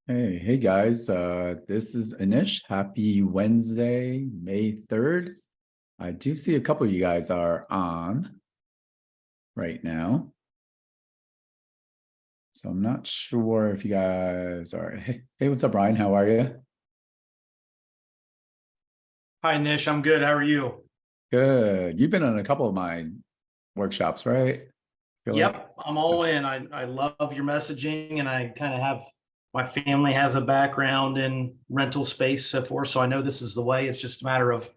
Hey guys. This is Anish. Happy Wednesday, May 3rd. I do see a couple of you guys are on right now. So I'm not sure if you guys are. Hey, what's up, Ryan? How are you? Hi, Nish. I'm good. How are you? Good. You've been on a couple of my workshops, right? Feel like. Yep, I'm all in. I love your messaging, and I kind of have my family has a background in rental space, so forth. So I know this is the way. It's just a matter of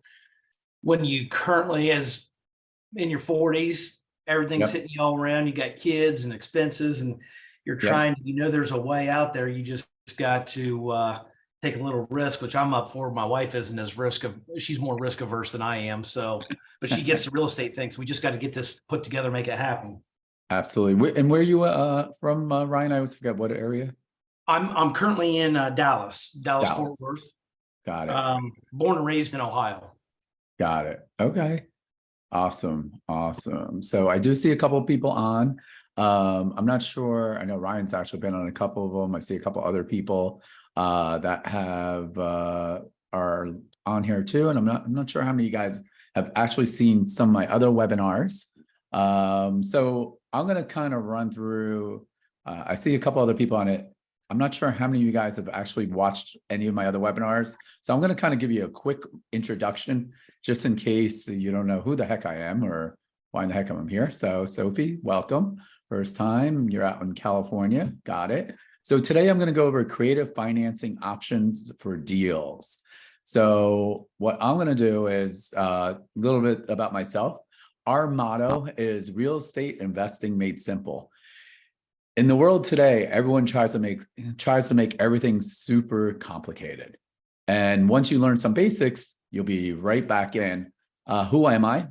when you currently, as in your 40s, everything's Yep. hitting you all around. You got kids and expenses, and you're Yep. trying. There's a way out there. You just got to take a little risk, which I'm up for. My wife isn't as she's more risk averse than I am. So, but she gets the real estate things. We just got to get this put together, make it happen. Absolutely. And where are you from, Ryan? I always forget what area. I'm currently in Dallas Fort Dallas. Worth. Got it. Born and raised in Ohio. Got it. Okay. Awesome. Awesome. So I do see a couple of people on. I'm not sure. I know Ryan's actually been on a couple of them. I see a couple other people that have are on here too. And I'm not sure how many of you guys have actually seen some of my other webinars. So I'm gonna kind of run through. I see a couple other people on it. I'm not sure how many of you guys have actually watched any of my other webinars. So I'm going to kind of give you a quick introduction just in case you don't know who the heck I am or why in the heck I'm here. So Sophie, welcome. First time you're out in California. Got it. So today I'm going to go over creative financing options for deals. So what I'm going to do is a little bit about myself. Our motto is real estate investing made simple. In the world today, everyone tries to make everything super complicated. And once you learn some basics, you'll be right back in. Who am I?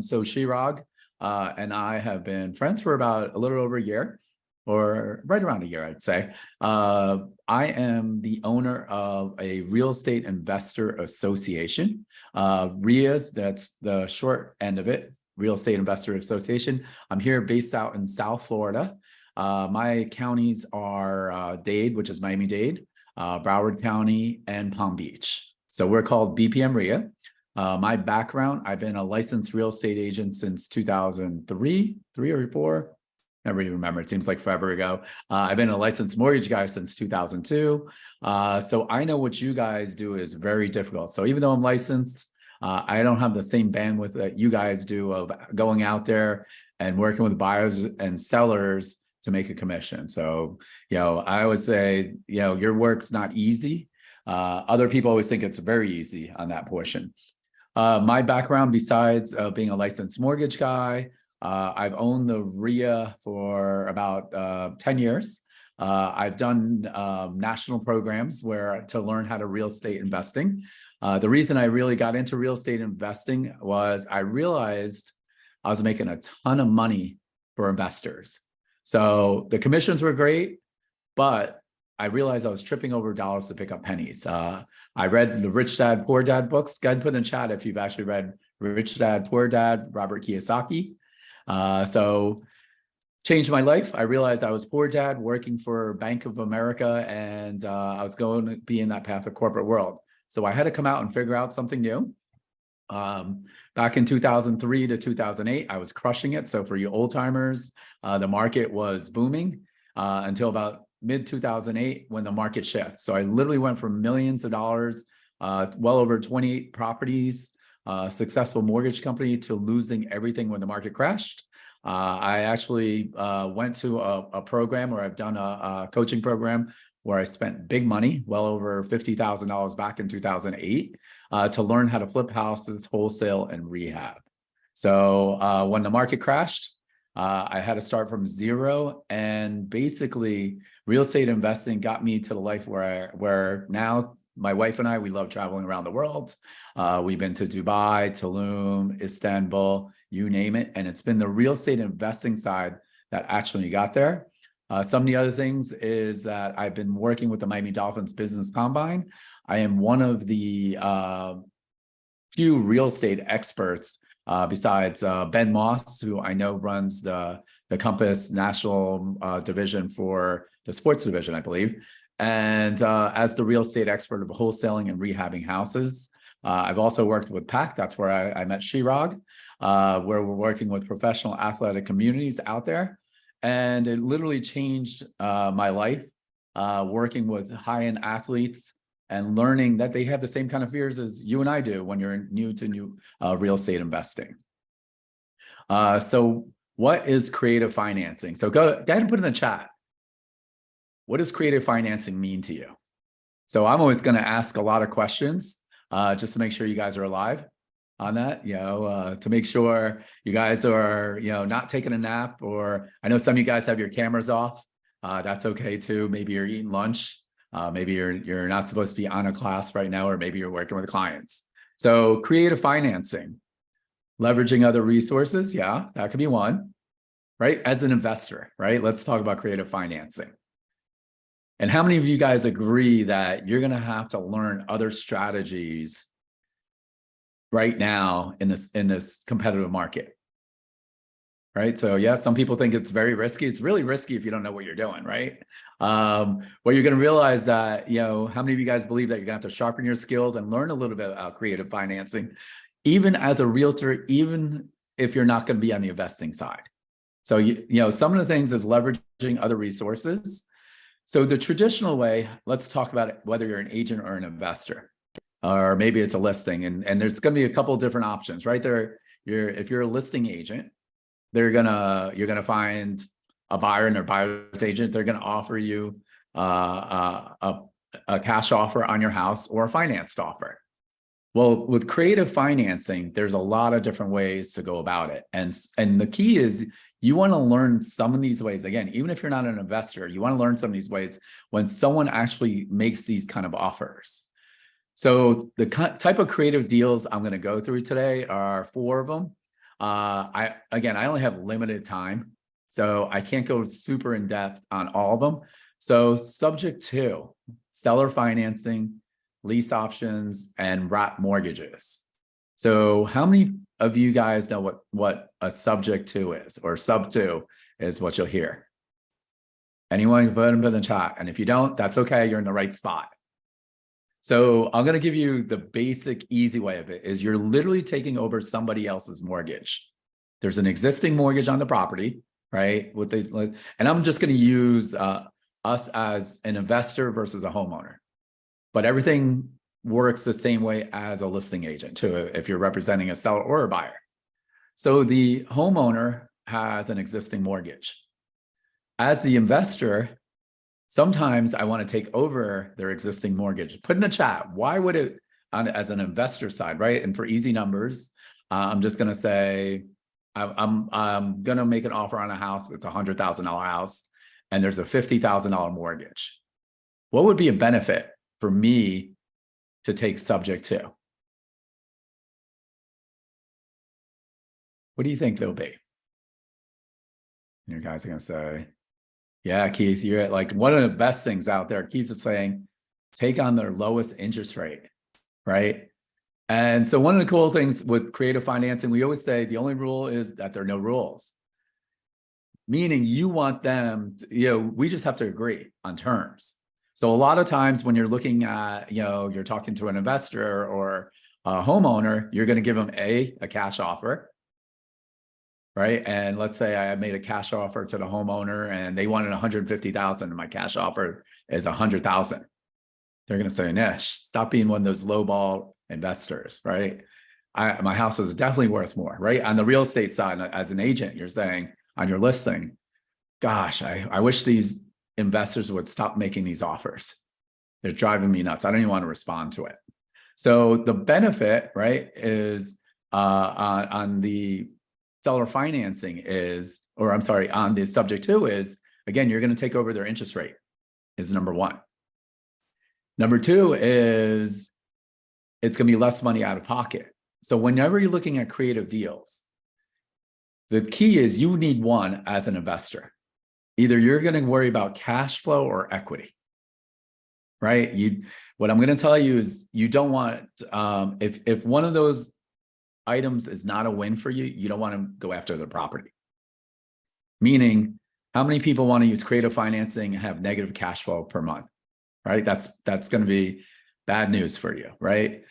So Chirag and I have been friends for about a little over a year, or right around a year, I'd say. I am the owner of a real estate investor association. RIAs, that's the short end of it, Real Estate Investor Association. I'm here based out in South Florida. My counties are Dade, which is Miami-Dade, Broward County, and Palm Beach. So we're called BPM RIA. My background, I've been a licensed real estate agent since 2003, 3 or 4. Never even remember. It seems like forever ago. I've been a licensed mortgage guy since 2002. So I know what you guys do is very difficult. So even though I'm licensed, I don't have the same bandwidth that you guys do of going out there and working with buyers and sellers to make a commission. So, I always say, your work's not easy. Other people always think it's very easy on that portion. My background, besides being a licensed mortgage guy, I've owned the RIA for about 10 years. I've done national programs to learn how to real estate investing. The reason I really got into real estate investing was I realized I was making a ton of money for investors. So the commissions were great, but I realized I was tripping over dollars to pick up pennies. I read the Rich Dad, Poor Dad books. Go ahead and put in the chat if you've actually read Rich Dad, Poor Dad, Robert Kiyosaki. So changed my life. I realized I was poor dad working for Bank of America, and I was going to be in that path of corporate world. So I had to come out and figure out something new. Back in 2003 to 2008, I was crushing it. So for you old timers, the market was booming until about mid 2008 when the market shifted. So I literally went from millions of dollars, well over 28 properties, successful mortgage company, to losing everything when the market crashed. I actually went to a program where I've done a coaching program where I spent big money, well over $50,000 back in 2008, to learn how to flip houses, wholesale, and rehab. So when the market crashed, I had to start from zero, and basically real estate investing got me to the life where now my wife and I, we love traveling around the world. We've been to Dubai, Tulum, Istanbul, you name it. And it's been the real estate investing side that actually got there. Some of the other things is that I've been working with the Miami Dolphins Business Combine. I am one of the few real estate experts besides Ben Moss, who I know runs the Compass National Division for the sports division, I believe. And as the real estate expert of wholesaling and rehabbing houses, I've also worked with PAC. That's where I met Chirag, where we're working with professional athletic communities out there. And it literally changed my life, working with high-end athletes and learning that they have the same kind of fears as you and I do when you're new to real estate investing. So what is creative financing? So go ahead and put in the chat. What does creative financing mean to you? So I'm always going to ask a lot of questions just to make sure you guys are alive on that, to make sure you guys are, not taking a nap, or I know some of you guys have your cameras off. That's okay too. Maybe you're eating lunch. Maybe you're not supposed to be on a class right now, or maybe you're working with clients. So creative financing, leveraging other resources. Yeah, that could be one, right? As an investor, right? Let's talk about creative financing. And how many of you guys agree that you're going to have to learn other strategies right now in this competitive market? Right. So yeah, some people think it's very risky. It's really risky if you don't know what you're doing, right? Well, you're going to realize that, how many of you guys believe that you're going to have to sharpen your skills and learn a little bit about creative financing, even as a realtor, even if you're not going to be on the investing side. So, some of the things is leveraging other resources. So the traditional way, let's talk about it, whether you're an agent or an investor, or maybe it's a listing, and there's going to be a couple of different options, right? If you're a listing agent, you're gonna find a buyer and their buyer's agent. They're gonna offer you a cash offer on your house or a financed offer. Well, with creative financing, there's a lot of different ways to go about it, and the key is you want to learn some of these ways. Again, even if you're not an investor, you want to learn some of these ways when someone actually makes these kind of offers. So the type of creative deals I'm going to go through today are 4 of them. I only have limited time, so I can't go super in depth on all of them. So subject to seller financing, lease options, and wrap mortgages. So how many of you guys know what a subject to is, or sub to is what you'll hear? Anyone? Put them in the chat. And if you don't, that's okay. You're in the right spot. So I'm going to give you the basic, easy way of it is you're literally taking over somebody else's mortgage. There's an existing mortgage on the property, right? And I'm just going to use us as an investor versus a homeowner, but everything works the same way as a listing agent too, if you're representing a seller or a buyer. So the homeowner has an existing mortgage. As the investor, sometimes I want to take over their existing mortgage. Put in the chat, why would it, as an investor side, right? And for easy numbers, I'm just going to say, I'm going to make an offer on a house. It's a $100,000 house, and there's a $50,000 mortgage. What would be a benefit for me to take subject to? What do you think there'll be? And you guys are going to say, yeah, Keith, you're at like one of the best things out there. Keith is saying, take on their lowest interest rate, right? And so one of the cool things with creative financing, we always say the only rule is that there are no rules. Meaning you want them, we just have to agree on terms. So a lot of times when you're looking at, you're talking to an investor or a homeowner, you're going to give them a cash offer, right? And let's say I made a cash offer to the homeowner and they wanted 150,000 and my cash offer is 100,000. They're going to say, Nish, stop being one of those lowball investors, right? My house is definitely worth more, right? On the real estate side, as an agent, you're saying on your listing, gosh, I wish these investors would stop making these offers. They're driving me nuts. I don't even want to respond to it. So the benefit, right, is on the seller financing is, or I'm sorry, on the subject to is, again, you're going to take over their interest rate is number one. Number two is it's going to be less money out of pocket. So whenever you're looking at creative deals, the key is you need one as an investor. Either you're going to worry about cash flow or equity, right? What I'm going to tell you is you don't want, if one of those items is not a win for you, you don't want to go after the property. Meaning, how many people want to use creative financing and have negative cash flow per month? right? That's going to be bad news for you, right?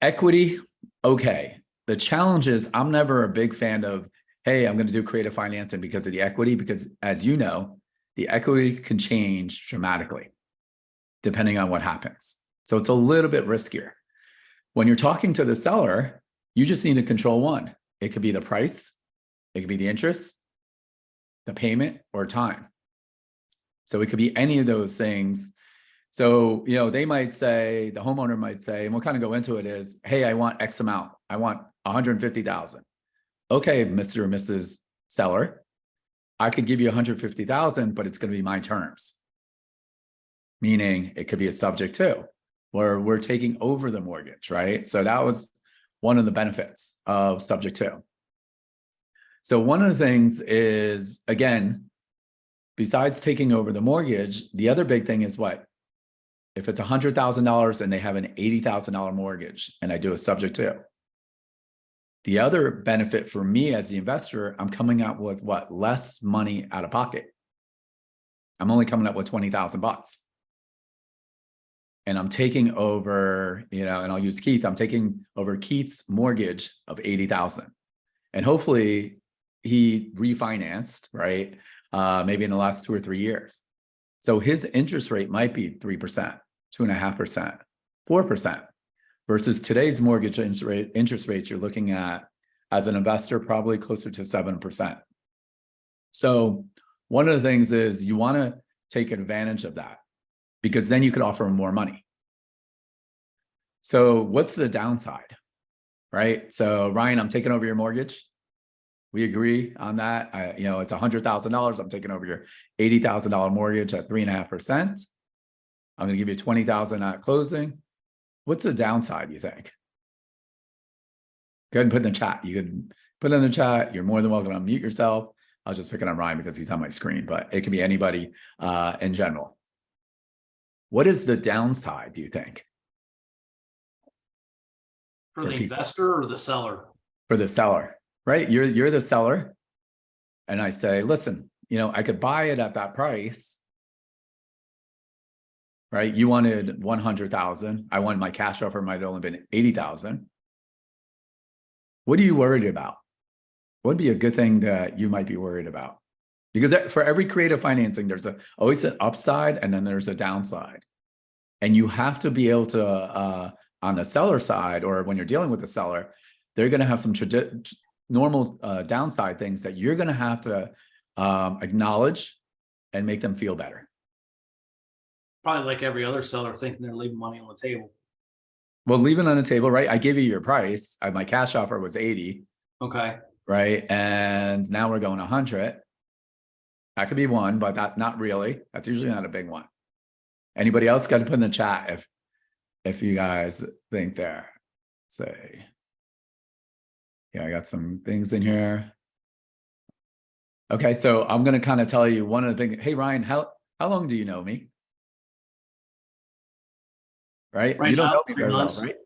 Equity, okay. The challenge is I'm never a big fan of, hey, I'm going to do creative financing because of the equity, because as you know, the equity can change dramatically depending on what happens. So it's a little bit riskier. When you're talking to the seller, you just need to control one. It could be the price, it could be the interest, the payment, or time. So it could be any of those things. So, they might say, the homeowner might say, and we'll kind of go into it is, hey, I want X amount. I want 150,000. Okay, Mr. or Mrs. Seller, I could give you 150,000, but it's going to be my terms. Meaning it could be a subject to, where we're taking over the mortgage, right? So that was one of the benefits of subject to. So one of the things is, again, besides taking over the mortgage, the other big thing is what? If it's $100,000 and they have an $80,000 mortgage and I do a subject to, the other benefit for me as the investor, I'm coming out with what? Less money out of pocket. I'm only coming up with $20,000. And I'm taking over, and I'll use Keith, I'm taking over Keith's mortgage of 80,000. And hopefully he refinanced, right? Maybe in the last 2 or 3 years. So his interest rate might be 3%, 2.5%, 4%, versus today's mortgage interest rates you're looking at as an investor, probably closer to 7%. So one of the things is you want to take advantage of that, because then you could offer more money. So what's the downside, right? So Ryan, I'm taking over your mortgage. We agree on that. It's $100,000. I'm taking over your $80,000 mortgage at 3.5%. I'm going to give you $20,000 at closing. What's the downside, you think? Go ahead and put in the chat. You can put in the chat. You're more than welcome to unmute yourself. I'll just pick it on Ryan because he's on my screen, but it could be anybody in general. What is the downside, do you think? For the investor or the seller? For the seller, right? You're the seller. And I say, listen, I could buy it at that price, right? You wanted 100,000. I wanted my cash offer might have only been 80,000. What are you worried about? What would be a good thing that you might be worried about? Because for every creative financing, there's always an upside and then there's a downside. And you have to be able to, on the seller side, or when you're dealing with the seller, they're going to have some normal downside things that you're going to have to acknowledge and make them feel better. Probably like every other seller thinking they're leaving money on the table. Well, leaving on the table, right? I give you your price. My cash offer was 80. Okay. Right. And now we're going 100. That could be one, but not really. That's usually not a big one. Anybody else got to put in the chat if you guys think there. Say, yeah, I got some things in here. Okay, so I'm going to kind of tell you one of the things. Hey, Ryan, how long do you know me? Right? You don't know me very well, right?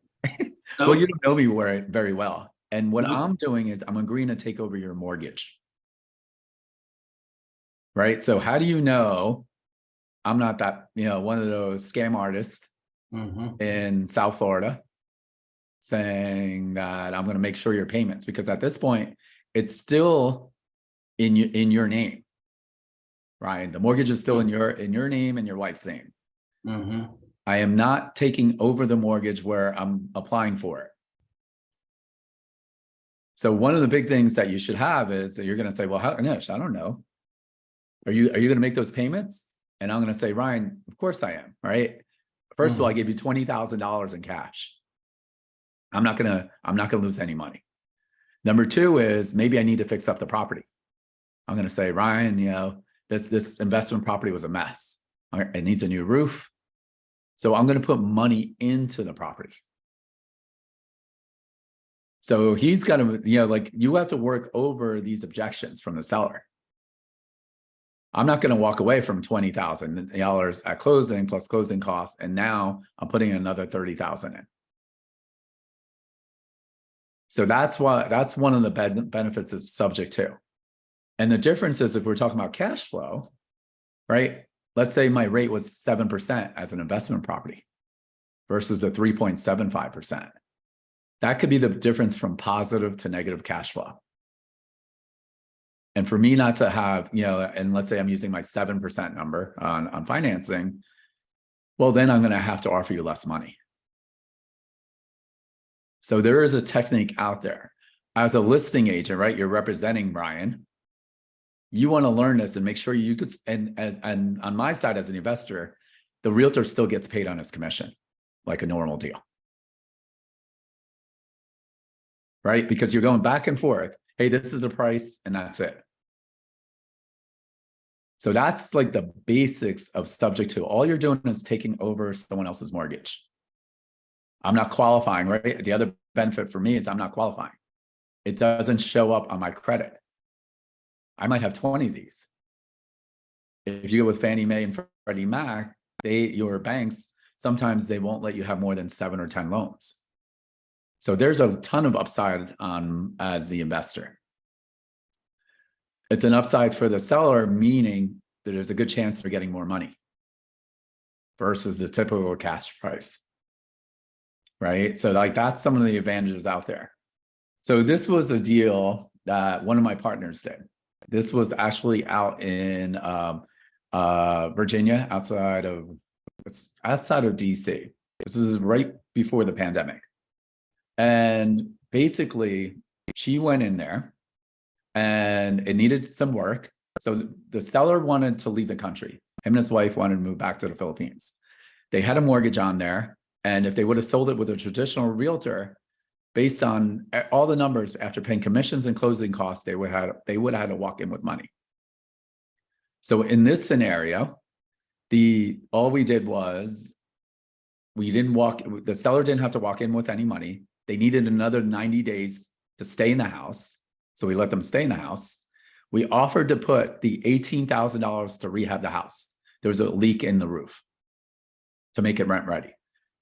Well, you don't know me very well. And what I'm doing is I'm agreeing to take over your mortgage. Right? So how do you know I'm not that, one of those scam artists in South Florida saying that I'm going to make sure your payments, because at this point, it's still in your name, Ryan. The mortgage is still in your name and your wife's name. I am not taking over the mortgage where I'm applying for it. So one of the big things that you should have is that you're going to say, well, Nish, I don't know. Are you going to make those payments? And I'm going to say, Ryan, of course I am. Right. First of all, I gave you $20,000 in cash. I'm not going to lose any money. Number two is maybe I need to fix up the property. I'm going to say, Ryan, this investment property was a mess. It needs a new roof. So I'm going to put money into the property. So he's got to, you have to work over these objections from the seller. I'm not going to walk away from $20,000 at closing plus closing costs. And now I'm putting another $30,000 in. So that's one of the benefits of subject to. And the difference is if we're talking about cash flow, right? let's say my rate was 7% as an investment property versus the 3.75%. That could be the difference from positive to negative cash flow. And for me not to have, and let's say I'm using my 7% number on financing, well, then I'm going to have to offer you less money. So there is a technique out there. As a listing agent, right? You're representing Brian. You want to learn this and make sure you could, and on my side as an investor, the realtor still gets paid on his commission, like a normal deal. Right? Because you're going back and forth. Hey, this is the price, and that's it. So that's like the basics of subject to. All you're doing is taking over someone else's mortgage. I'm not qualifying, right? The other benefit for me is I'm not qualifying. It doesn't show up on my credit. I might have 20 of these. If you go with Fannie Mae and Freddie Mac, your banks, sometimes they won't let you have more than 7 or 10 loans. So there's a ton of upside as the investor. It's an upside for the seller, meaning that there's a good chance they're getting more money versus the typical cash price, right? So like that's some of the advantages out there. So this was a deal that one of my partners did. This was actually out in Virginia, outside of DC. This is right before the pandemic. And basically, she went in there and it needed some work. So the seller wanted to leave the country. Him and his wife wanted to move back to the Philippines. They had a mortgage on there. And if they would have sold it with a traditional realtor, based on all the numbers, after paying commissions and closing costs, they would have had to walk in with money. So in this scenario, all we did was the seller didn't have to walk in with any money. They needed another 90 days to stay in the house. So we let them stay in the house. We offered to put the $18,000 to rehab the house. There was a leak in the roof to make it rent ready.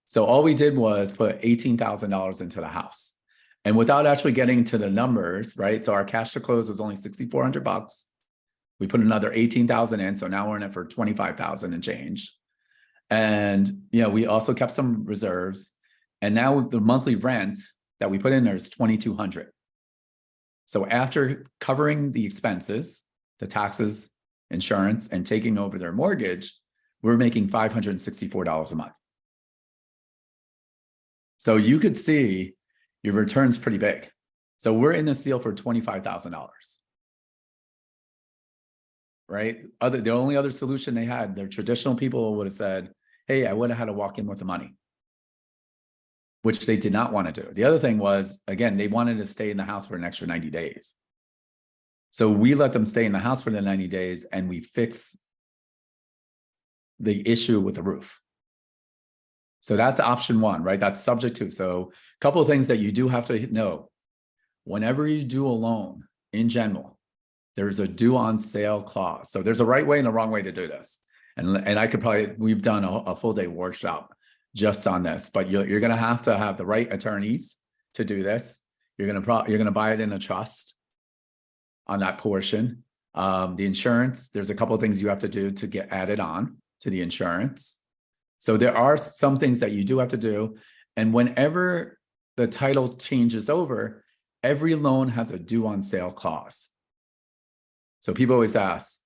So all we did was put $18,000 into the house. And without actually getting to the numbers, right? So our cash to close was only $6,400. We put another $18,000 in. So now we're in it for $25,000 and change. And, we also kept some reserves. And now the monthly rent that we put in there is $2,200. So after covering the expenses, the taxes, insurance, and taking over their mortgage, we're making $564 a month. So you could see your return's pretty big. So we're in this deal for $25,000. Right? The only other solution they had, their traditional people would have said, hey, I would have had to walk in with the money, which they did not want to do. The other thing was, again, they wanted to stay in the house for an extra 90 days. So we let them stay in the house for the 90 days and we fix the issue with the roof. So that's option one, right? That's subject to. So a couple of things that you do have to know. Whenever you do a loan in general, there's a due on sale clause. So there's a right way and a wrong way to do this. And I could we've done a full day workshop just on this, but you're going to have the right attorneys to do this. You're going to buy it in a trust on that portion. The insurance, there's a couple of things you have to do to get added on to the insurance. So there are some things that you do have to do. And whenever the title changes over, every loan has a due on sale clause. So people always ask,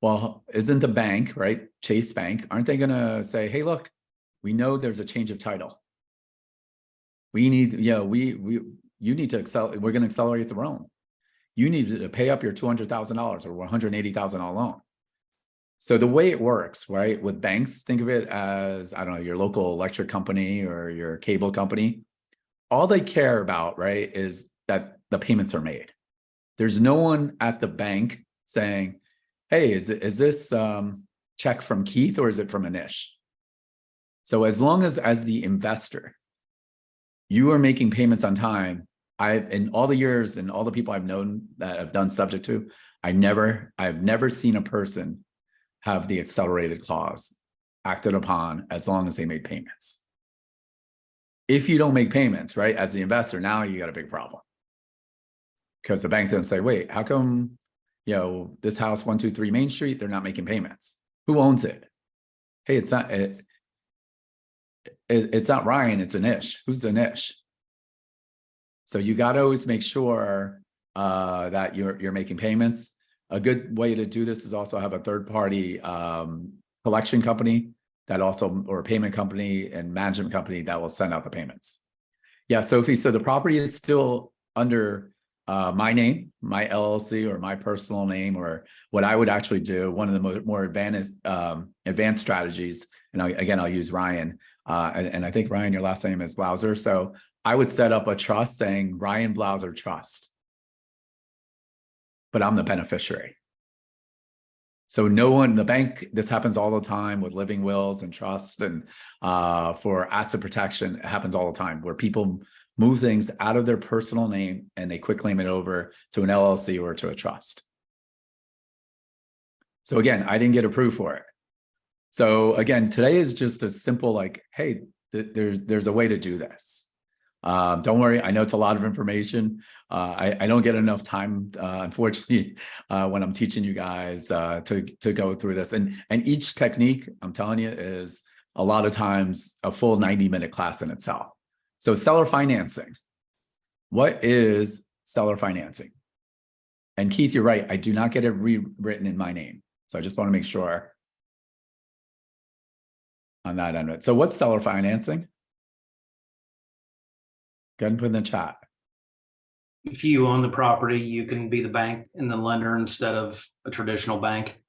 well, isn't the bank, right? Chase Bank, aren't they going to say, hey, look, we know there's a change of title. We need, you need to accelerate. We're going to accelerate the loan. You need to pay up your $200,000 or $180,000 loan. So the way it works, right, with banks, think of it as, I don't know, your local electric company or your cable company. All they care about, right, is that the payments are made. There's no one at the bank saying, hey, is this check from Keith or is it from Anish? So as long as the investor, you are making payments on time, in all the years and all the people I've known that have done subject to, I've never seen a person have the accelerated clause acted upon as long as they made payments. If you don't make payments, right, as the investor, now you got a big problem. Because the bank's going to say, wait, how come, this house 123 Main Street, they're not making payments? Who owns it? Hey, it's not it's not Ryan, it's Anish. Who's Anish? So you got to always make sure that you're making payments. A good way to do this is also have a third party collection company that also, or a payment company and management company that will send out the payments. Yeah, Sophie, so the property is still under my name, my LLC, or my personal name, or what I would actually do. One of the more advanced strategies, and I'll use Ryan, and I think Ryan, your last name is Blauser. So I would set up a trust saying Ryan Blauser Trust, but I'm the beneficiary. So no one, the bank, this happens all the time with living wills and trust, and for asset protection, it happens all the time where people move things out of their personal name and they quick claim it over to an LLC or to a trust. So again, I didn't get approved for it. So again, today is just a simple like, hey, there's a way to do this. Don't worry, I know it's a lot of information. I don't get enough time, unfortunately, when I'm teaching you guys to go through this. And each technique, I'm telling you, is a lot of times a full 90-minute class in itself. So seller financing. What is seller financing? And Keith, you're right. I do not get it rewritten in my name. So I just want to make sure on that end of it. So what's seller financing? Go ahead and put in the chat. If you own the property, you can be the bank and the lender instead of a traditional bank.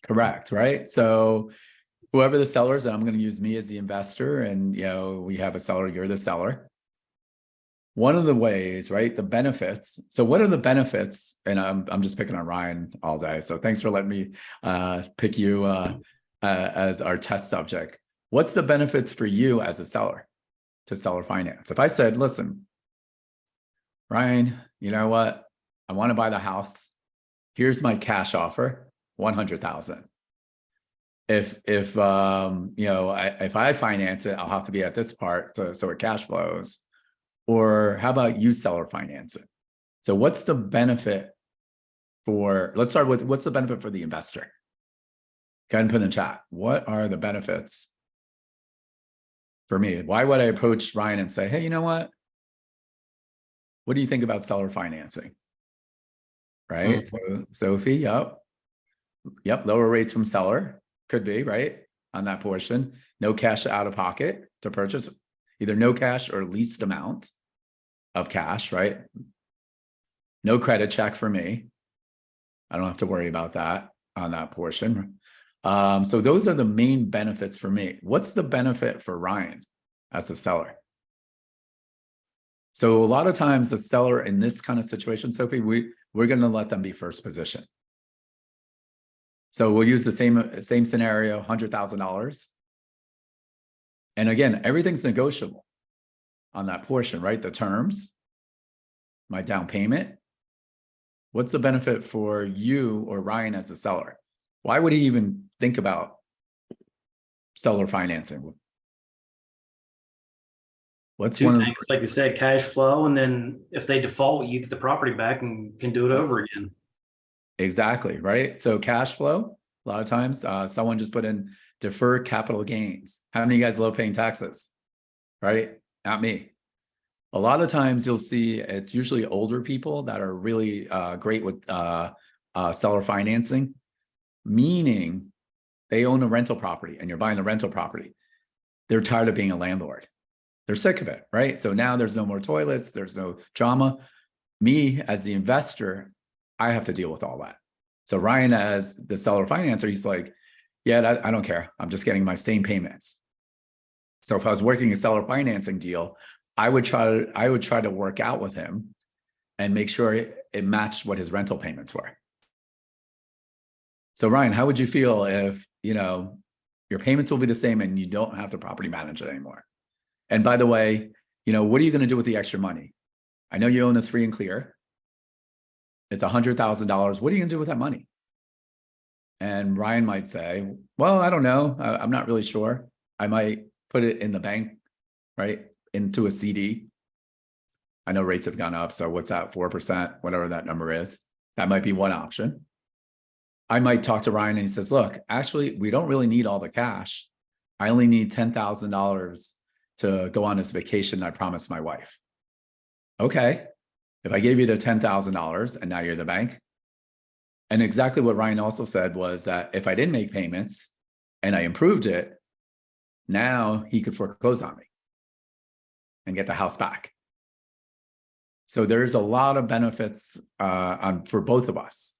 Correct, right? So whoever the seller is, and I'm going to use me as the investor, and we have a seller, you're the seller. One of the ways, right? The benefits. So what are the benefits? And I'm just picking on Ryan all day. So thanks for letting me pick you as our test subject. What's the benefits for you as a seller to seller finance? If I said, listen, Ryan, you know what? I want to buy the house. Here's my cash offer, 100,000. If I finance it, I'll have to be at this part so it cash flows. Or how about you seller finance it? So what's the benefit for, let's start with what's the benefit for the investor? Go ahead and put in the chat. What are the benefits for me? Why would I approach Ryan and say, hey, you know what? What do you think about seller financing? Right? So Sophie, yep, lower rates from seller. Could be, right? On that portion. No cash out of pocket to purchase, either no cash or least amount of cash, right? No credit check for me. I don't have to worry about that on that portion. So those are the main benefits for me. What's the benefit for Ryan as a seller? So a lot of times the seller in this kind of situation, Sophie, we're going to let them be first position. So we'll use the same scenario, $100,000. And again, everything's negotiable on that portion, right? The terms, my down payment. What's the benefit for you or Ryan as a seller? Why would he even think about seller financing? What's two things, like you said, cash flow, and then if they default, you get the property back and can do it over again. Exactly, right? So cash flow, a lot of times, someone just put in deferred capital gains. How many of you guys love paying taxes? Right? Not me. A lot of times you'll see it's usually older people that are really great with seller financing, meaning they own a rental property and you're buying the rental property. They're tired of being a landlord. They're sick of it, right? So now there's no more toilets, there's no drama. Me as the investor, I have to deal with all that. So Ryan as the seller financer, he's like, yeah, I don't care. I'm just getting my same payments. So if I was working a seller financing deal, I would try to work out with him and make sure it matched what his rental payments were. So Ryan, how would you feel if, your payments will be the same and you don't have to property manage it anymore? And by the way, what are you going to do with the extra money? I know you own this free and clear. It's $100,000. What are you going to do with that money? And Ryan might say, well, I don't know. I'm not really sure. I might put it in the bank, right? Into a CD. I know rates have gone up. So what's that? 4%, whatever that number is. That might be one option. I might talk to Ryan and he says, look, actually, we don't really need all the cash. I only need $10,000 to go on this vacation I promised my wife. Okay. If I gave you the $10,000 and now you're the bank. And exactly what Ryan also said was that if I didn't make payments and I improved it, now he could foreclose on me and get the house back. So there's a lot of benefits for both of us,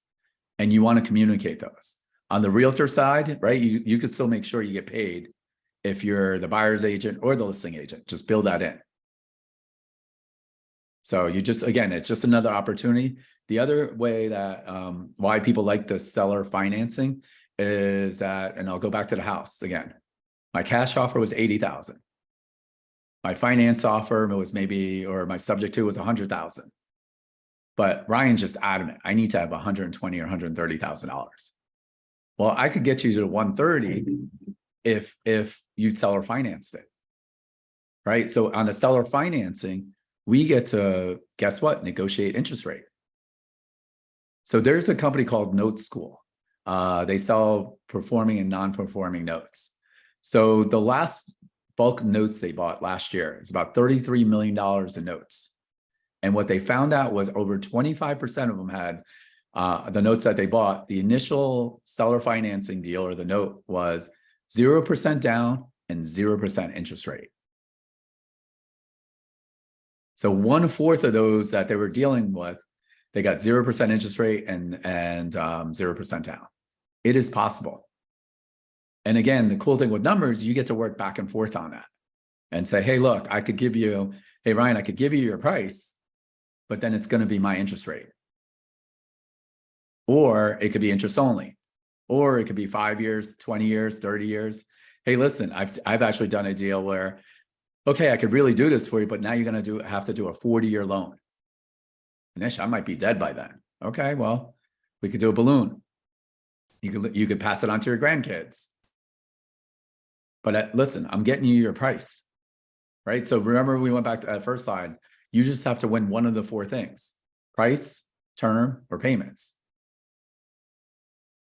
and you want to communicate those. On the realtor side, right, you could still make sure you get paid if you're the buyer's agent or the listing agent. Just build that in. So you just, again, it's just another opportunity. The other way that why people like the seller financing is that, and I'll go back to the house again. My cash offer was $80,000. My finance offer was maybe, or my subject to was $100,000. But Ryan's just adamant, I need to have $120,000 or $130,000. Well, I could get you to 130 if you seller financed it, right? So on the seller financing, we get to, guess what? Negotiate interest rate. So there's a company called Note School. They sell performing and non-performing notes. So the last bulk notes they bought last year is about $33 million in notes. And what they found out was over 25% of them had the notes that they bought. The initial seller financing deal or the note was 0% down and 0% interest rate. So 1/4 of those that they were dealing with, they got 0% interest rate and 0% down. It is possible. And again, the cool thing with numbers, you get to work back and forth on that and say, hey, look, I could give you, hey, Ryan, I could give you your price, but then it's going to be my interest rate. Or it could be interest only, or it could be 5 years, 20 years, 30 years. Hey, listen, I've actually done a deal where, okay, I could really do this for you, but now you're going to have to do a 40-year loan. And I might be dead by then. Okay, well, we could do a balloon. You could pass it on to your grandkids. But listen, I'm getting you your price, right? So remember, we went back to that first slide. You just have to win one of the 4 things: price, term, or payments.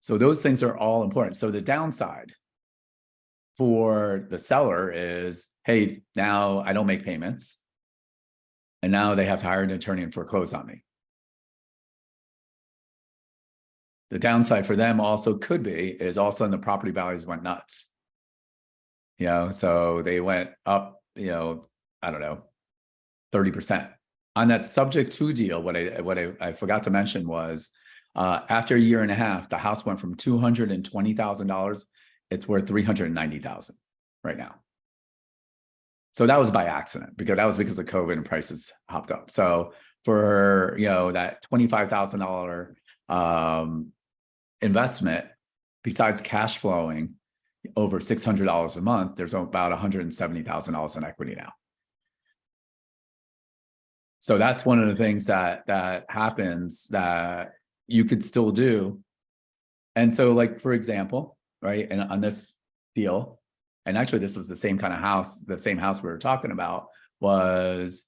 So those things are all important. So the downside for the seller is, hey, now I don't make payments. And now they have to hire an attorney and foreclose on me. The downside for them also could be is all of a sudden the property values went nuts. So they went up, I don't know, 30%. On that subject to deal, what I forgot to mention was after a year and a half, the house went from $220,000. It's worth $390,000 right now. So that was by accident, because that was because of COVID and prices hopped up. So for that $25,000 investment, besides cash flowing over $600 a month, there's about $170,000 in equity now. So that's one of the things that happens that you could still do. And so, like, for example, right, and on this deal, and actually this was the same kind of house, the same house we were talking about, was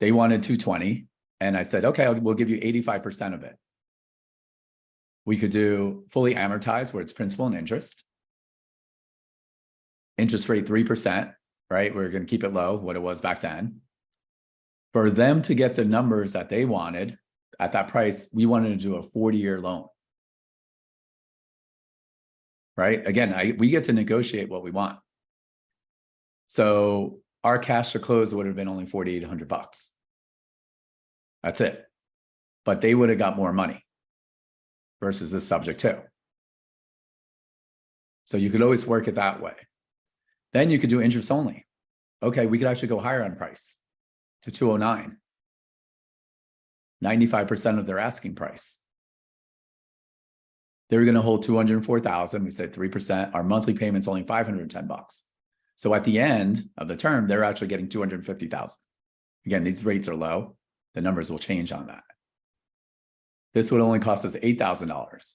they wanted 220, and I said, okay, we'll give you 85% of it. We could do fully amortized, where it's principal and interest rate 3%, right? We're going to keep it low, what it was back then. For them to get the numbers that they wanted at that price, we wanted to do a 40-year loan. Right? Again, we get to negotiate what we want. So our cash to close would have been only $4,800. That's it. But they would have got more money versus this subject to. So you could always work it that way. Then you could do interest only. Okay, we could actually go higher on price to 209. 95% of their asking price. They were going to hold 204,000. We said 3%. Our monthly payment's only $510. So at the end of the term, they're actually getting 250,000. Again, these rates are low. The numbers will change on that. This would only cost us $8,000.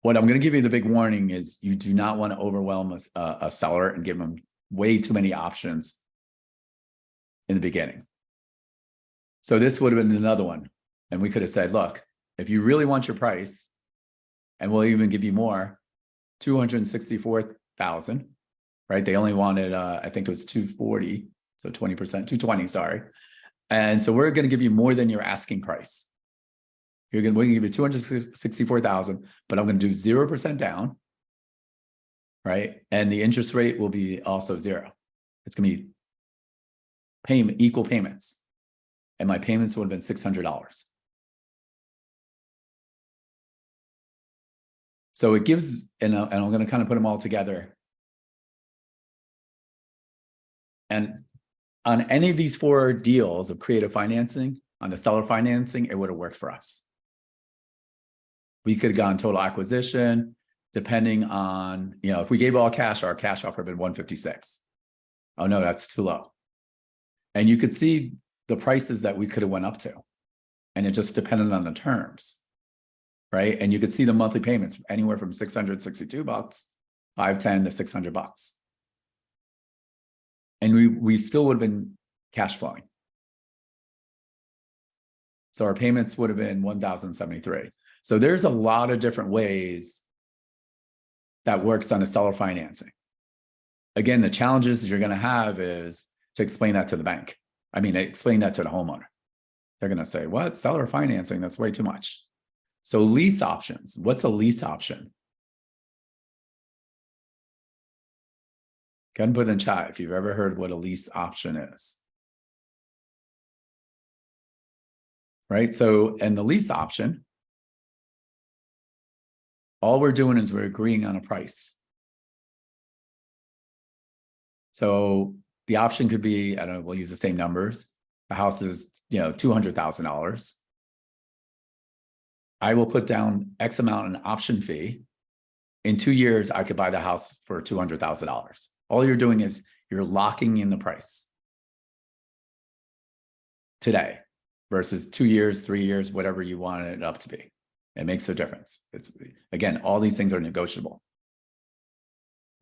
What I'm going to give you the big warning is you do not want to overwhelm a seller and give them way too many options in the beginning. So this would have been another one. And we could have said, look, if you really want your price, and we'll even give you more, 264,000, right? They only wanted, I think it was 240, so 20%, 220, sorry. And so we're going to give you more than your asking price. We're going to give you 264,000, but I'm going to do 0% down, right? And the interest rate will be also 0. It's going to be equal payments. And my payments would have been $600. So it gives, and I'm going to kind of put them all together. And on any of these 4 deals of creative financing, on the seller financing, it would have worked for us. We could have gone total acquisition, depending on, if we gave all cash, our cash offer would have been 156. Oh no, that's too low. And you could see the prices that we could have went up to. And it just depended on the terms, right? And you could see the monthly payments anywhere from $662, $510 to $600. And we still would have been cash flowing. So our payments would have been $1,073. So there's a lot of different ways that works on a seller financing. Again, the challenges you're going to have is to explain that to the bank. I mean, explain that to the homeowner. They're going to say, what? Seller financing? That's way too much. So lease options. What's a lease option? Go ahead and put in chat if you've ever heard what a lease option is. Right? So, and the lease option, all we're doing is we're agreeing on a price. So the option could be, I don't know, we'll use the same numbers. The house is, $200,000. I will put down X amount in option fee. In 2 years, I could buy the house for $200,000. All you're doing is you're locking in the price today versus 2 years, 3 years, whatever you want it up to be. It makes a difference. It's, again, all these things are negotiable.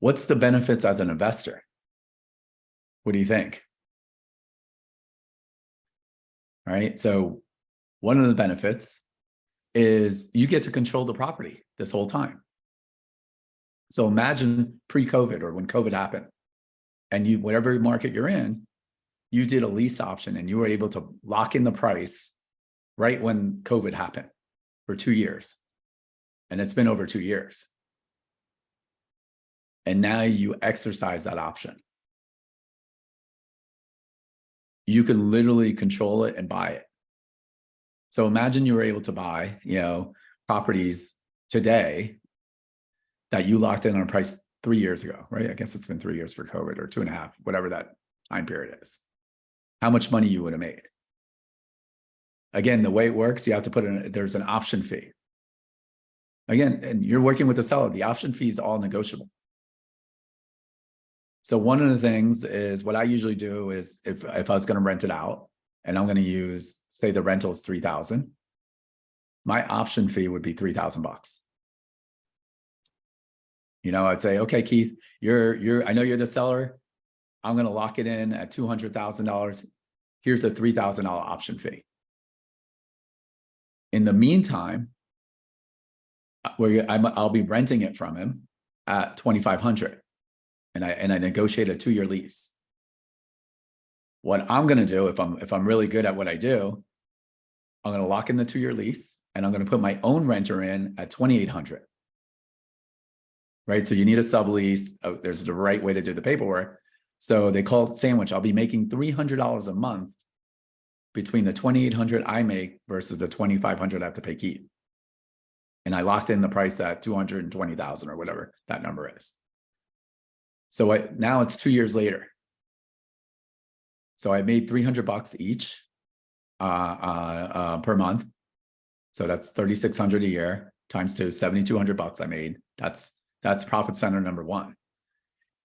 What's the benefits as an investor? What do you think? All right. So one of the benefits is you get to control the property this whole time. So imagine pre-COVID or when COVID happened and you, whatever market you're in, you did a lease option and you were able to lock in the price right when COVID happened for 2 years. And it's been over 2 years. And now you exercise that option. You can literally control it and buy it. So imagine you were able to buy, properties today that you locked in on a price 3 years ago, right? I guess it's been 3 years for COVID or 2.5, whatever that time period is. How much money you would have made. Again, the way it works, you have to put in, there's an option fee. Again, and you're working with the seller, the option fee is all negotiable. So one of the things is what I usually do is if I was going to rent it out and I'm going to use, say the rental is $3,000, my option fee would be $3,000. I'd say, okay, Keith, I know you're the seller. I'm going to lock it in at $200,000. Here's a $3,000 option fee. In the meantime, I'll be renting it from him at $2,500. And I negotiate a 2-year lease. What I'm going to do, if I'm really good at what I do, I'm going to lock in the 2-year lease and I'm going to put my own renter in at $2,800. Right? So you need a sublease. There's the right way to do the paperwork. So they call it sandwich. I'll be making $300 a month between the $2,800 I make versus the $2,500 I have to pay Keith. And I locked in the price at $220,000 or whatever that number is. So now it's 2 years later. So I made $300 each per month. So that's $3,600 a year times 2, $7,200 I made. That's profit center number 1.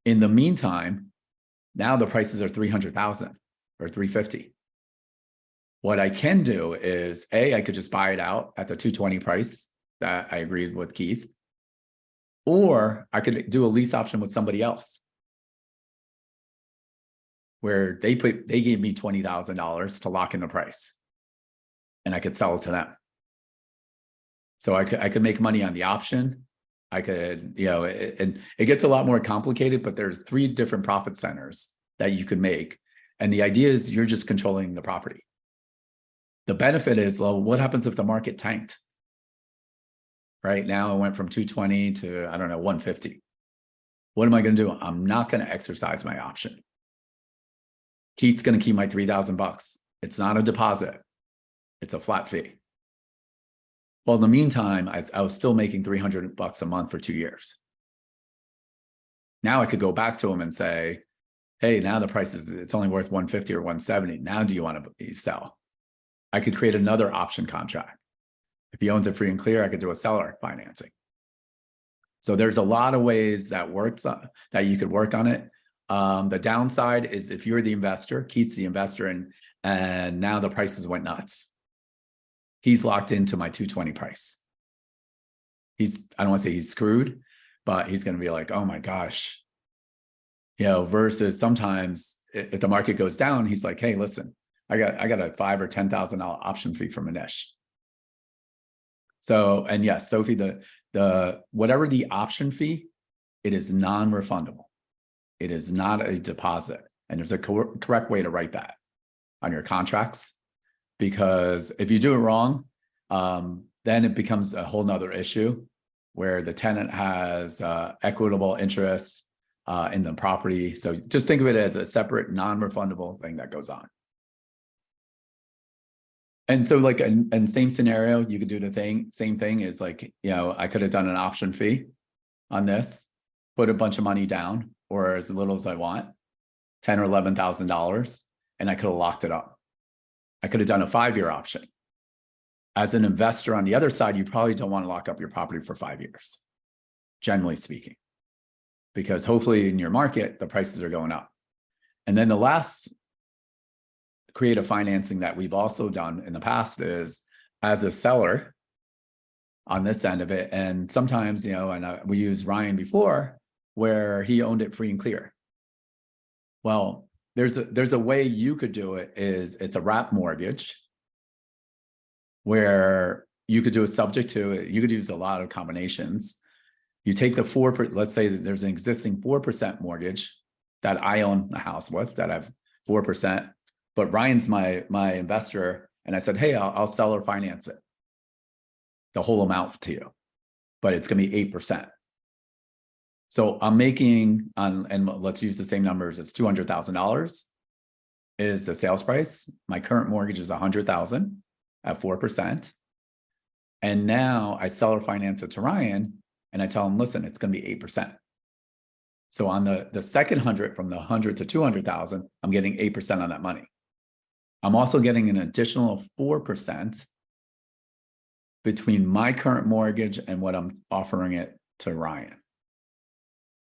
In the meantime, now the prices are $300,000 or $350,000. What I can do is I could just buy it out at the $220 price that I agreed with Keith. Or I could do a lease option with somebody else where they gave me $20,000 to lock in the price and I could sell it to them. So I could make money on the option. I could, and it gets a lot more complicated, but there's 3 different profit centers that you could make. And the idea is you're just controlling the property. The benefit is, well, what happens if the market tanked? Right now it went from 220 to, I don't know, 150. What am I going to do? I'm not going to exercise my option. Keith's going to keep my $3,000. It's not a deposit. It's a flat fee. Well, in the meantime, I was still making $300 a month for 2 years. Now I could go back to him and say, hey, now the price is, it's only worth 150 or 170. Now do you want to sell? I could create another option contract. If he owns it free and clear, I could do a seller financing. So there's a lot of ways that works that you could work on it. The downside is if you're the investor, Keith's the investor, and now the prices went nuts. He's locked into my 220 price. I don't want to say he's screwed, but he's going to be like, oh my gosh, versus sometimes if the market goes down, he's like, hey, listen, I got a $5,000 or $10,000 option fee from Manish. So, and yes, Sophie, the whatever the option fee, it is non-refundable. It is not a deposit. And there's a correct way to write that on your contracts, because if you do it wrong, then it becomes a whole nother issue where the tenant has equitable interest in the property. So just think of it as a separate non-refundable thing that goes on. And so like in same scenario, you could do the same thing is like, I could have done an option fee on this, put a bunch of money down, or as little as I want, $10,000 or $11,000, and I could have locked it up. I could have done a 5-year option. As an investor on the other side, you probably don't want to lock up your property for 5 years, generally speaking, because hopefully in your market, the prices are going up. And then the last creative financing that we've also done in the past is as a seller on this end of it. And sometimes, we used Ryan before where he owned it free and clear. Well, there's a way you could do it is it's a wrap mortgage where you could do a subject to it. You could use a lot of combinations. You take the 4%, let's say that there's an existing 4% mortgage that I own a house with that have 4%, but Ryan's my investor. And I said, hey, I'll sell or finance it, the whole amount to you, but it's going to be 8%. So I'm making and let's use the same numbers. It's $200,000 is the sales price. My current mortgage is $100,000 at 4%. And now I sell or finance it to Ryan and I tell him, listen, it's going to be 8%. So on the second 100 from the 100 to 200,000, I'm getting 8% on that money. I'm also getting an additional 4% between my current mortgage and what I'm offering it to Ryan.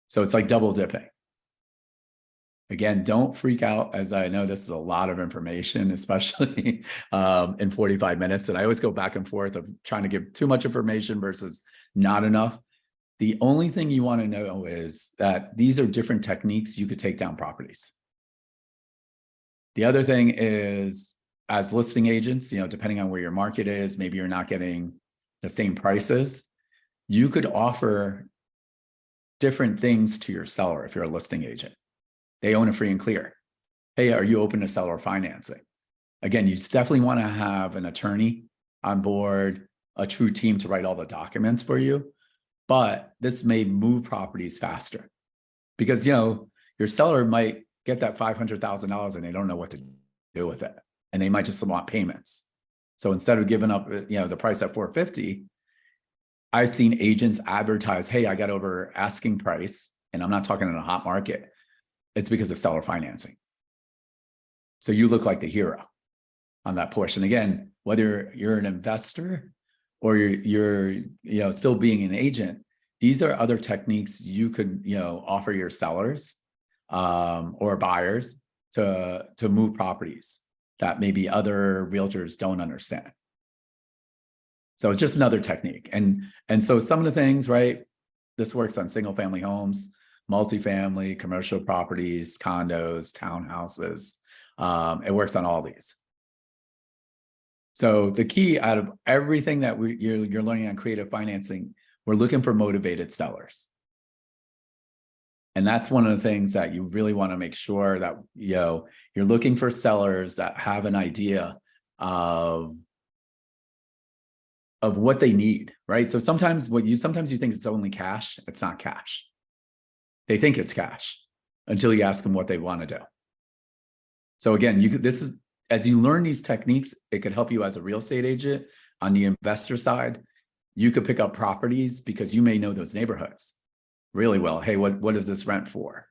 So it's like double dipping. Again, don't freak out, as I know this is a lot of information, especially in 45 minutes. And I always go back and forth of trying to give too much information versus not enough. The only thing you want to know is that these are different techniques you could take down properties. The other thing is, as listing agents, depending on where your market is, maybe you're not getting the same prices. You could offer different things to your seller if you're a listing agent. They own it free and clear. Hey, are you open to seller financing? Again, you definitely want to have an attorney on board, a true team to write all the documents for you. But this may move properties faster because, your seller might get that $500,000 and they don't know what to do with it. And they might just want payments. So instead of giving up, the price at $450,000, I've seen agents advertise, hey, I got over asking price, and I'm not talking in a hot market. It's because of seller financing. So you look like the hero on that portion. Again, whether you're an investor or you're still being an agent, these are other techniques you could, offer your sellers or buyers to move properties that maybe other realtors don't understand. So it's just another technique. And so some of the things, right, this works on single family homes, multifamily, commercial properties, condos, townhouses. It works on all these. So the key out of everything that you're learning on creative financing, we're looking for motivated sellers. And that's one of the things that you really want to make sure that, you're looking for sellers that have an idea of what they need, right? So sometimes you think it's only cash. It's not cash. They think it's cash until you ask them what they want to do. So again, as you learn these techniques, it could help you as a real estate agent. On the investor side, you could pick up properties because you may know those neighborhoods really well. Hey, what is this rent for?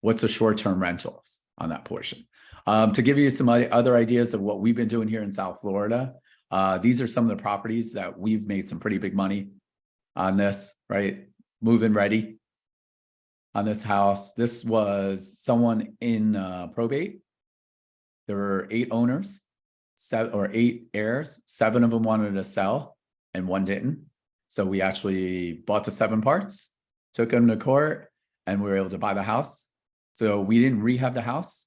What's the short-term rentals on that portion? To give you some other ideas of what we've been doing here in South Florida, these are some of the properties that we've made some pretty big money on this, right? Move-in ready on this house. This was someone in probate. There were 8 owners, 8 heirs. 7 of them wanted to sell and 1 didn't. So we actually bought the 7 parts, took them to court, and we were able to buy the house. So we didn't rehab the house.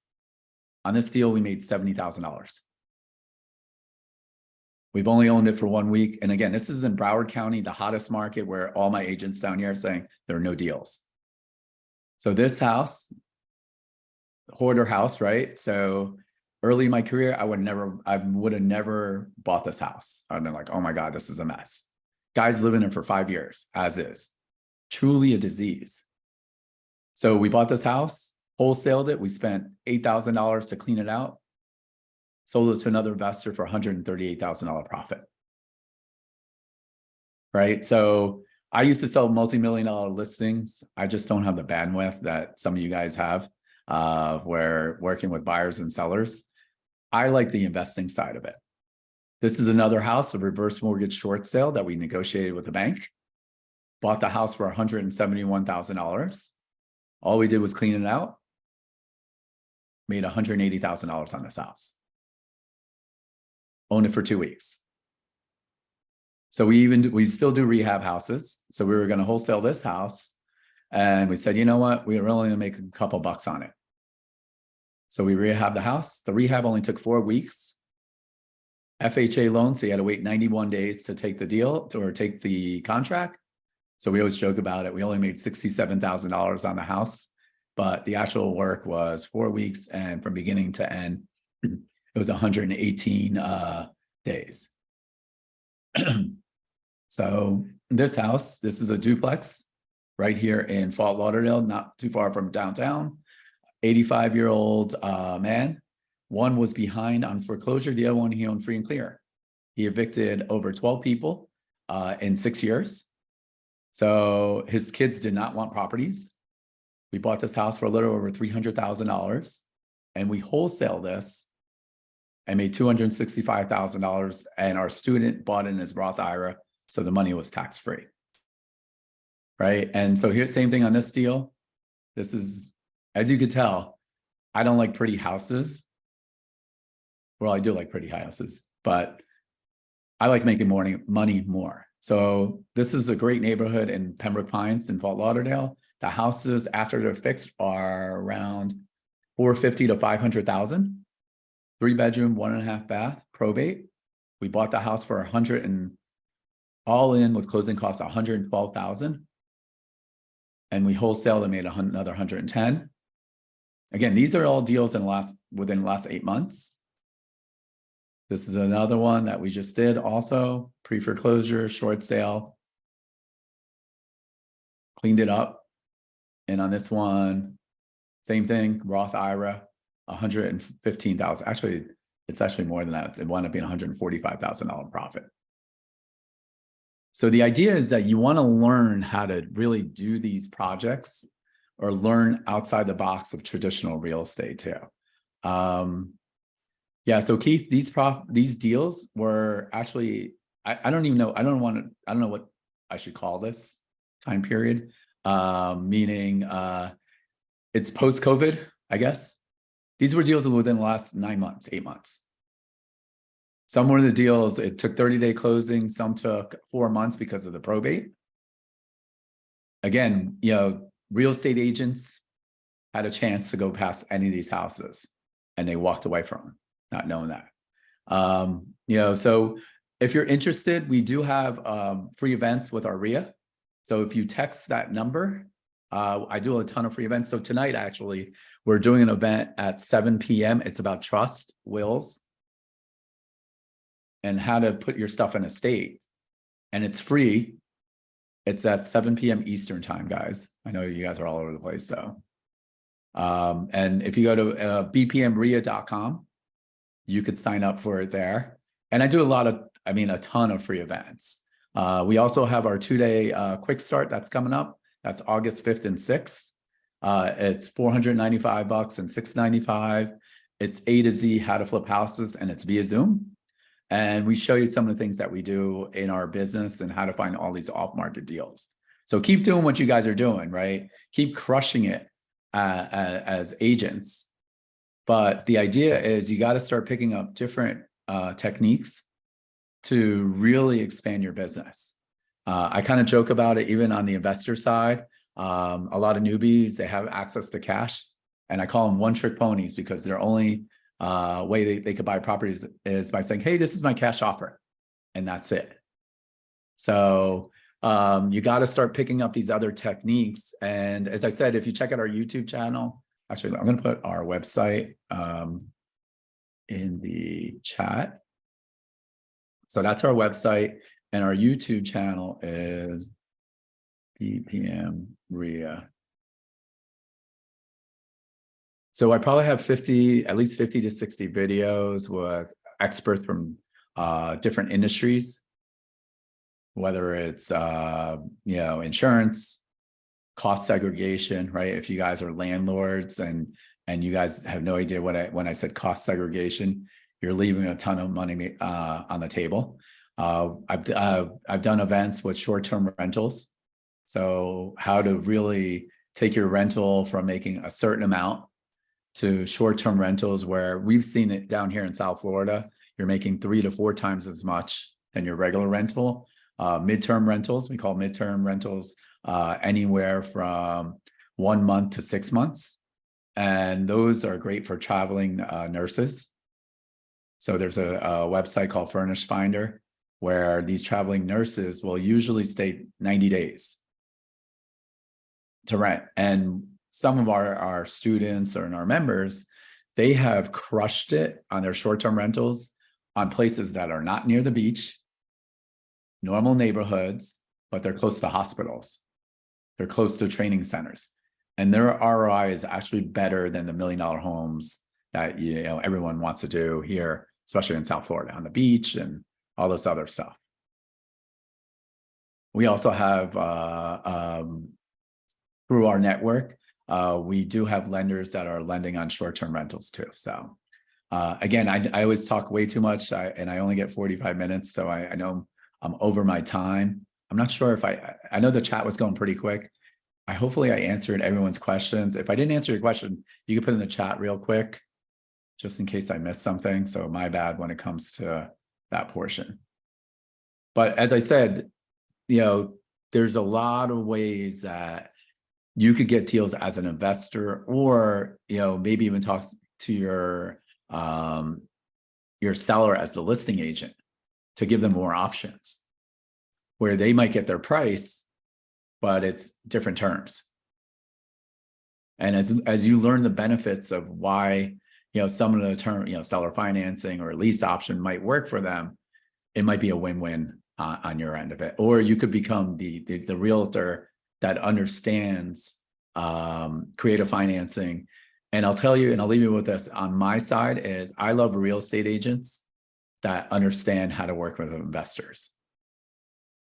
On this deal, we made $70,000. We've only owned it for 1 week. And again, this is in Broward County, the hottest market, where all my agents down here are saying there are no deals. So this house, hoarder house, right? So early in my career, I would have never bought this house. I'd been like, oh my God, this is a mess. Guys living in it for 5 years, as is. Truly a disease. So we bought this house, wholesaled it. We spent $8,000 to clean it out. Sold it to another investor for $138,000 profit. Right? So I used to sell multi-million-dollar listings. I just don't have the bandwidth that some of you guys have, where working with buyers and sellers. I like the investing side of it. This is another house, a reverse mortgage short sale that we negotiated with the bank. Bought the house for $171,000. All we did was clean it out. Made $180,000 on this house. Owned it for 2 weeks. So we still do rehab houses. So we were going to wholesale this house, and we said, you know what? We were only going to make a couple bucks on it. So we rehabbed the house. The rehab only took 4 weeks. FHA loan, so you had to wait 91 days to take the deal or take the contract. So we always joke about it. We only made $67,000 on the house, but the actual work was 4 weeks, and from beginning to end, it was 118 days. So this house, this is a duplex right here in Fort Lauderdale, not too far from downtown. 85-year-old man. One was behind on foreclosure. The other one he owned free and clear. He evicted over 12 people in 6 years. So his kids did not want properties. We bought this house for a little over $300,000, and we wholesaled this and made $265,000. And our student bought in his Roth IRA, so the money was tax-free. Right. And so here's the same thing on this deal. This is, as you could tell, I don't like pretty houses. Well, I do like pretty houses, but I like making money more. So this is a great neighborhood in Pembroke Pines in Fort Lauderdale. The houses after they're fixed are around $450,000 to $500,000. 3-bedroom, 1.5 bath, probate. We bought the house for $100,000 and all in with closing costs $112,000. And we wholesaled and made another $110,000. Again, these are all deals within the last 8 months. This is another one that we just did also, pre-foreclosure, short sale. Cleaned it up. And on this one, same thing, Roth IRA, $115,000. Actually, it's actually more than that. It wound up being $145,000 profit. So the idea is that you want to learn how to really do these projects or learn outside the box of traditional real estate too. Yeah, so Keith, these deals were actually, I don't even know, I don't know what I should call this time period, meaning it's post-COVID, I guess. These were deals within the last 9 months, 8 months. Some were the deals, it took 30-day closing, some took 4 months because of the probate. Again, real estate agents had a chance to go past any of these houses, and they walked away from them, not knowing that. So if you're interested, we do have free events with our RIA. So if you text that number, I do a ton of free events. So tonight, actually, we're doing an event at 7 p.m. It's about trust, wills, and how to put your stuff in a state. And it's free. It's at 7 p.m. Eastern time, guys. I know you guys are all over the place, so. And if you go to bpmria.com, you could sign up for it there. And I do a ton of free events. We also have our 2-day quick start that's coming up. That's August 5th and 6th. It's $495 and $695. It's A to Z how to flip houses, and it's via Zoom. And we show you some of the things that we do in our business and how to find all these off-market deals. So keep doing what you guys are doing, right? Keep crushing it as agents. But the idea is you got to start picking up different techniques to really expand your business. I kind of joke about it even on the investor side. A lot of newbies, they have access to cash, and I call them one-trick ponies because their only way they could buy properties is by saying, hey, this is my cash offer, and that's it. So you got to start picking up these other techniques. And as I said, if you check out our YouTube channel, actually, I'm going to put our website in the chat. So that's our website, and our YouTube channel is BPM RIA. So I probably have at least 50 to 60 videos with experts from different industries, whether it's insurance, cost segregation, right? If you guys are landlords and you guys have no idea when I said cost segregation, you're leaving a ton of money on the table. I've done events with short-term rentals. So how to really take your rental from making a certain amount to short-term rentals, where we've seen it down here in South Florida. You're making 3 to 4 times as much than your regular rental. Midterm rentals, we call midterm rentals anywhere from 1 month to 6 months. And those are great for traveling nurses. So there's a website called Furnish Finder where these traveling nurses will usually stay 90 days to rent. And some of our students or our members, they have crushed it on their short-term rentals on places that are not near the beach, normal neighborhoods, but they're close to hospitals. They're close to training centers. And their ROI is actually better than the $1 million homes that everyone wants to do here, especially in South Florida on the beach and all this other stuff. We also have, through our network, we do have lenders that are lending on short-term rentals too. So again, I always talk way too much and I only get 45 minutes. So I know I'm over my time. I'm not sure if I know the chat was going pretty quick. Hopefully I answered everyone's questions. If I didn't answer your question, you can put in the chat real quick, just in case I missed something. So my bad when it comes to that portion. But as I said, there's a lot of ways that you could get deals as an investor, or maybe even talk to your seller as the listing agent to give them more options, where they might get their price, but it's different terms. And as you learn the benefits of why some of the term seller financing or lease option might work for them, it might be a win-win on your end of it. Or you could become the realtor that understands creative financing. And I'll tell you, and I'll leave you with this, on my side is I love real estate agents that understand how to work with investors.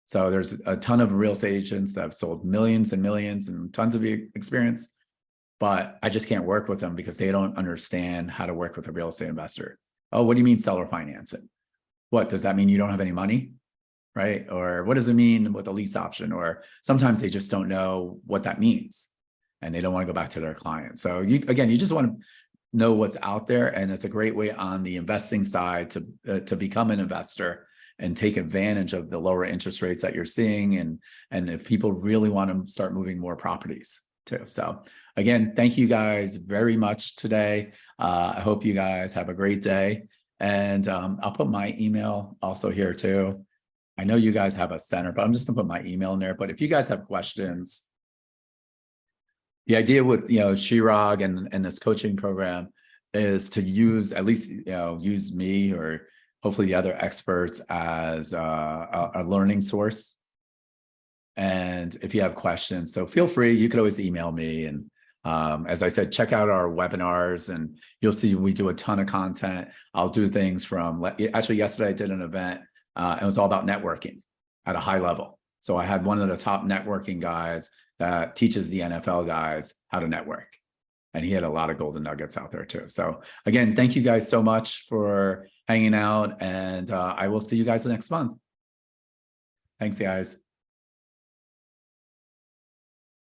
So there's a ton of real estate agents that have sold millions and millions and tons of experience, but I just can't work with them because they don't understand how to work with a real estate investor. Oh, what do you mean seller financing? What, does that mean you don't have any money? Right? Or what does it mean with a lease option? Or sometimes they just don't know what that means and they don't want to go back to their client. So you just want to know what's out there, and it's a great way on the investing side to become an investor and take advantage of the lower interest rates that you're seeing, and if people really want to start moving more properties too. So again, thank you guys very much today. I hope you guys have a great day. And I'll put my email also here too. I know you guys have a center, but I'm just gonna put my email in there. But if you guys have questions, the idea with Chirag and this coaching program is to use at least use me or hopefully the other experts as a learning source. And if you have questions, so feel free, you could always email me. And as I said, check out our webinars and you'll see we do a ton of content. I'll do things from, actually yesterday I did an event and it was all about networking at a high level. So I had one of the top networking guys that teaches the NFL guys how to network. And he had a lot of golden nuggets out there too. So again, thank you guys so much for hanging out, and I will see you guys next month. Thanks, guys.